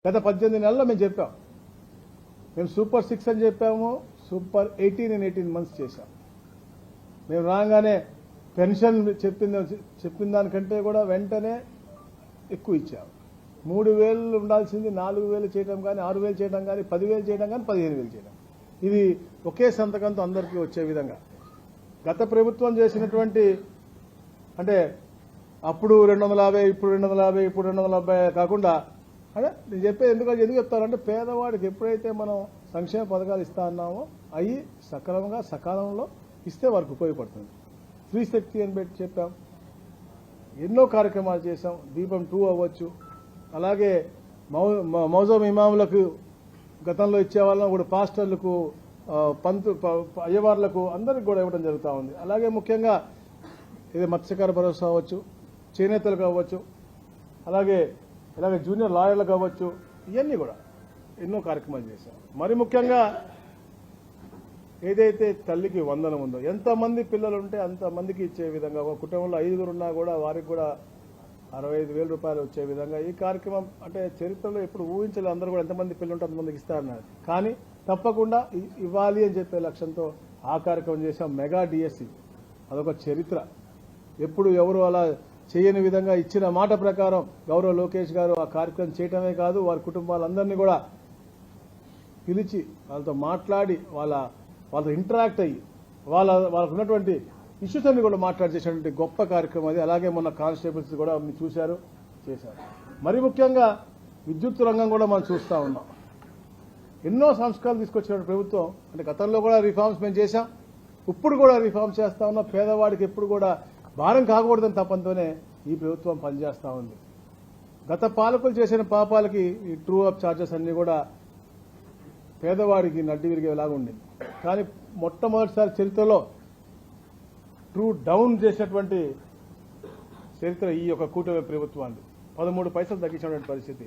గత 18 నెలల్లో మేము చెప్పాం. మేము సూపర్ 6 అని చెప్పాము, సూపర్ 18 and 18 months చేశాం. మేము రాగానే పెన్షన్ చెప్పిన దానికంటే కూడా వెంటనే ఎక్కువ ఇచ్చాము. 3,000 ఉండాల్సింది 4,000 చేయడం కానీ, 6,000 చేయడం కానీ, 10,000 చేయడం కానీ, 15,000 చేయడం. ఇది ఒకే సంతకంతో అందరికీ వచ్చే విధంగా గత ప్రభుత్వం చేసినటువంటి, అంటే అప్పుడు 250, ఇప్పుడు 250, ఇప్పుడు 270 కాకుండా, అంటే నేను చెప్పేది ఎందుకు చెప్తానంటే, పేదవాడికి ఎప్పుడైతే మనం సంక్షేమ పథకాలు ఇస్తా అన్నామో అవి సక్రమంగా సకాలంలో ఇస్తే వారికి ఉపయోగపడుతుంది. స్త్రీ శక్తి అని పెట్టి చెప్పాం, ఎన్నో కార్యక్రమాలు చేశాం. దీపం 2 అవ్వచ్చు, అలాగే మౌజం ఇమాములకు గతంలో ఇచ్చేవాళ్ళం కూడా, పాస్టర్లకు, అయ్యవార్లకు అందరికి కూడా ఇవ్వడం జరుగుతూ ఉంది. అలాగే ముఖ్యంగా ఇది మత్స్యకార భరోసా అవ్వచ్చు, చేనేతలకు అవ్వచ్చు, అలాగే జూనియర్ లాయర్లకు అవ్వచ్చు, ఇవన్నీ కూడా ఎన్నో కార్యక్రమాలు చేశాం. మరి ముఖ్యంగా ఏదైతే తల్లికి వందనం ఉందో, ఎంతమంది పిల్లలు ఉంటే అంతమందికి ఇచ్చే విధంగా, ఒక కుటుంబంలో 5 ఉన్నా కూడా వారికి కూడా 65,000 రూపాయలు వచ్చే విధంగా ఈ కార్యక్రమం, అంటే చరిత్రలో ఎప్పుడు ఊహించలేదు. అందరూ కూడా ఎంతమంది పిల్లలు ఉంటే అంతమందికి ఇస్తారన్నారు, కానీ తప్పకుండా ఇవ్వాలి అని చెప్పే లక్ష్యంతో ఆ కార్యక్రమం చేశాం. మెగా డిఎస్సి అదొక చరిత్ర. ఎప్పుడు ఎవరు అలా చేయని విధంగా ఇచ్చిన మాట ప్రకారం గౌరవ లోకేష్ గారు ఆ కార్యక్రమం చేయటమే కాదు, వారి కుటుంబాలందరినీ కూడా పిలిచి వాళ్ళతో మాట్లాడి వాళ్ళతో ఇంటరాక్ట్ అయ్యి వాళ్ళకు ఉన్నటువంటి ఇష్యూస్ అన్ని కూడా మాట్లాడి చేసినటువంటి గొప్ప కార్యక్రమం అది. అలాగే మొన్న కానిస్టేబుల్స్ కూడా చూశారు, చేశారు. మరి ముఖ్యంగా విద్యుత్ రంగం కూడా మనం చూస్తూ ఉన్నాం. ఎన్నో సంస్కరణలు తీసుకొచ్చిన ప్రభుత్వం, అంటే గతంలో కూడా రిఫార్మ్స్ మేము చేశాం, ఇప్పుడు కూడా రిఫార్మ్స్ చేస్తా ఉన్నాం. పేదవాడికి ఎప్పుడు కూడా భారం కాకూడదని తప్పంతోనే ఈ ప్రభుత్వం పనిచేస్తూ ఉంది. గత పాలకులు చేసిన పాపాలకి ఈ ట్రూ అప్ ఛార్జెస్ అన్ని కూడా పేదవాడికి నడ్డి విరిగేలాగా ఉండింది. కానీ మొట్టమొదటిసారి చరిత్రలో ట్రూ డౌన్ చేసినటువంటి చరిత్ర ఈ యొక్క కూటమి ప్రభుత్వాన్ని 13 పైసలు తగ్గించినటువంటి పరిస్థితి.